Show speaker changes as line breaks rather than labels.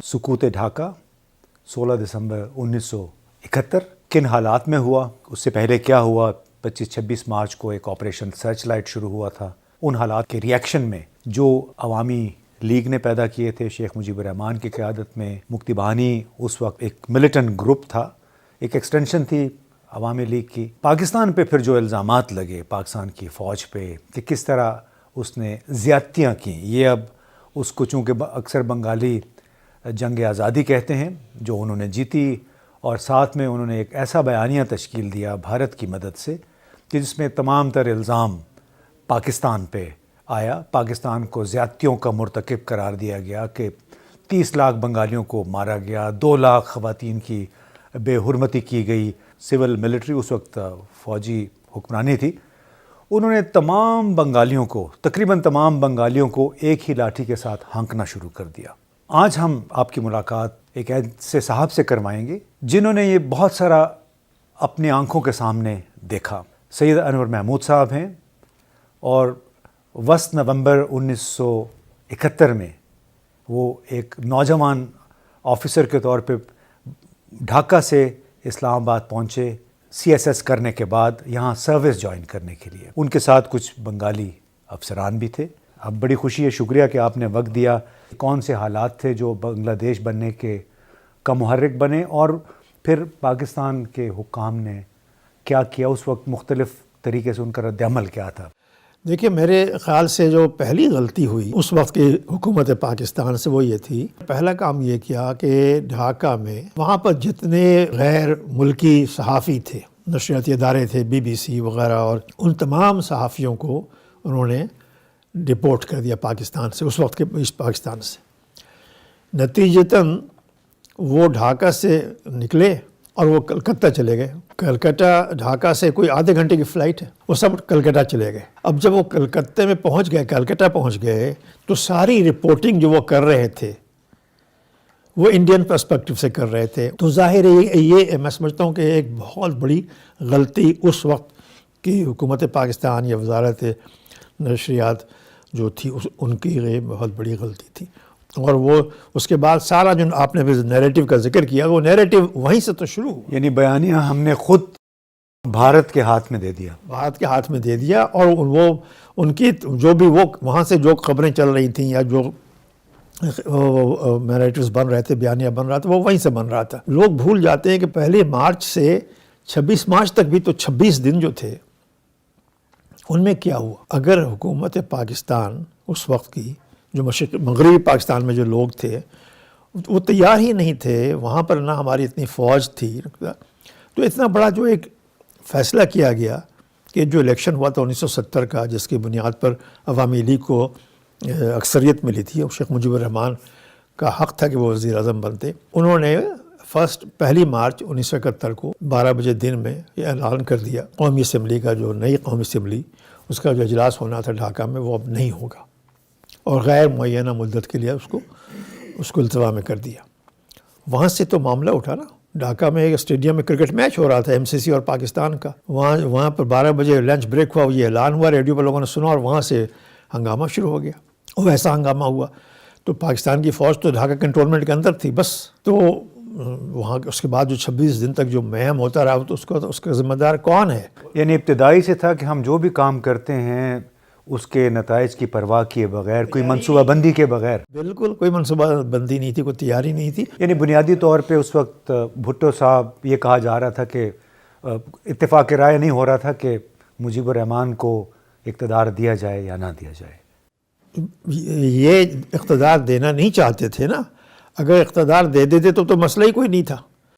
سکوت ڈھاکہ 16 دسمبر 1971 کن حالات میں ہوا، اس سے پہلے کیا ہوا؟ 25-26 مارچ کو ایک آپریشن سرچ لائٹ شروع ہوا تھا۔ ان حالات کے ریئیکشن میں جو عوامی لیگ نے پیدا کیے تھے شیخ مجیب الرحمان کی قیادت میں، مکتی بہانی اس وقت ایک ملیٹنٹ گروپ تھا، ایک ایکسٹینشن تھی عوامی لیگ کی۔ پاکستان پہ پھر جو الزامات لگے پاکستان کی فوج پہ کہ کس طرح اس نے زیادتیاں کیں، یہ اب اس کو چونکہ اکثر بنگالی جنگ آزادی کہتے ہیں جو انہوں نے جیتی، اور ساتھ میں انہوں نے ایک ایسا بیانیہ تشکیل دیا بھارت کی مدد سے کہ جس میں تمام تر الزام پاکستان پہ آیا، پاکستان کو زیادتیوں کا مرتکب قرار دیا گیا کہ 30 لاکھ بنگالیوں کو مارا گیا، 2 لاکھ خواتین کی بے حرمتی کی گئی۔ سول ملٹری اس وقت فوجی حکمرانی تھی، انہوں نے تمام بنگالیوں کو، تقریباً تمام بنگالیوں کو ایک ہی لاٹھی کے ساتھ ہانکنا شروع کر دیا۔ آج ہم آپ کی ملاقات ایک ایسے صاحب سے کروائیں گے جنہوں نے یہ بہت سارا اپنی آنکھوں کے سامنے دیکھا۔ سید انور محمود صاحب ہیں، اور وسط نومبر 1971 میں وہ ایک نوجوان آفیسر کے طور پہ ڈھاکہ سے اسلام آباد پہنچے CSS کرنے کے بعد یہاں سروس جوائن کرنے کے لیے۔ ان کے ساتھ کچھ بنگالی افسران بھی تھے۔ اب بڑی خوشی ہے، شکریہ کہ آپ نے وقت دیا۔ کون سے حالات تھے جو بنگلہ دیش بننے کا محرک بنے، اور پھر پاکستان کے حکام نے کیا کیا اس وقت، مختلف طریقے سے ان کا رد عمل کیا تھا؟
دیکھیے، میرے خیال سے جو پہلی غلطی ہوئی اس وقت کی حکومت پاکستان سے وہ یہ تھی، پہلا کام یہ کیا کہ ڈھاکہ میں وہاں پر جتنے غیر ملکی صحافی تھے، نشریاتی ادارے تھے، BBC وغیرہ، اور ان تمام صحافیوں کو انہوں نے ڈپورٹ کر دیا پاکستان سے، اس وقت کے پاکستان سے۔ نتیجتاً وہ ڈھاکہ سے نکلے اور وہ کلکتہ چلے گئے۔ کلکتہ ڈھاکہ سے کوئی آدھے گھنٹے کی فلائٹ ہے، وہ سب کلکتہ چلے گئے۔ اب جب وہ کلکتہ میں پہنچ گئے، کلکتہ پہنچ گئے، تو ساری رپورٹنگ جو وہ کر رہے تھے وہ انڈین پرسپیکٹو سے کر رہے تھے۔ تو ظاہر ہے یہ میں سمجھتا ہوں کہ ایک بہت بڑی غلطی اس وقت کی حکومت پاکستان یا وزارت نشریات جو تھی ان کی یہ بہت بڑی غلطی تھی۔ اور وہ اس کے بعد سارا جو آپ نے نیریٹو کا ذکر کیا، وہ نیریٹو وہیں سے تو شروع ہوا،
یعنی بیانیہ ہم نے خود بھارت کے ہاتھ میں دے دیا،
بھارت کے ہاتھ میں دے دیا، اور وہ ان کی جو بھی وہ وہاں سے جو خبریں چل رہی تھیں یا جو نیریٹوز بن رہے تھے، بیانیہ بن رہا تھا، وہ وہیں سے بن رہا تھا۔ لوگ بھول جاتے ہیں کہ پہلے مارچ سے 26 مارچ تک بھی تو 26 دن جو تھے، ان میں کیا ہوا؟ اگر حکومت پاکستان اس وقت کی جو مغربی پاکستان میں جو لوگ تھے وہ تیار ہی نہیں تھے، وہاں پر نہ ہماری اتنی فوج تھی، تو اتنا بڑا جو ایک فیصلہ کیا گیا کہ جو الیکشن ہوا تھا 1970 کا، جس کی بنیاد پر عوامی لیگ کو اکثریت ملی تھی اور شیخ مجیب الرحمان کا حق تھا کہ وہ وزیر اعظم بنتے، انہوں نے پہلی مارچ 1971 کو 12 بجے دن میں یہ اعلان کر دیا قومی اسمبلی کا، جو نئی قومی اسمبلی اس کا جو اجلاس ہونا تھا ڈھاکہ میں، وہ اب نہیں ہوگا، اور غیر معینہ مدت کے لیے اس کو التوا میں کر دیا۔ وہاں سے تو معاملہ اٹھا نا، ڈھاکہ میں ایک اسٹیڈیم میں کرکٹ میچ ہو رہا تھا MCC اور پاکستان کا، وہاں پر 12 بجے لنچ بریک ہوا، یہ اعلان ہوا، ریڈیو پر لوگوں نے سنا، اور وہاں سے ہنگامہ شروع ہو گیا، اور ایسا ہنگامہ ہوا تو پاکستان کی فوج تو ڈھاکہ کنٹرولمنٹ کے اندر تھی بس، تو وہاں اس کے بعد جو 26 دن تک جو مہم ہوتا رہا تو اس کا ذمہ دار کون ہے؟
یعنی ابتدائی سے تھا کہ ہم جو بھی کام کرتے ہیں اس کے نتائج کی پرواہ کیے بغیر، کوئی منصوبہ بندی کے بغیر،
بالکل کوئی منصوبہ بندی نہیں تھی، کوئی تیاری نہیں تھی۔
یعنی بنیادی طور پہ اس وقت بھٹو صاحب یہ کہا جا رہا تھا کہ اتفاق رائے نہیں ہو رہا تھا کہ مجیب الرحمان کو اقتدار دیا جائے یا نہ دیا جائے۔
یہ اقتدار دینا نہیں چاہتے تھے نا، اگر اقتدار دے دیتے تو مسئلہ ہی کوئی نہیں تھا۔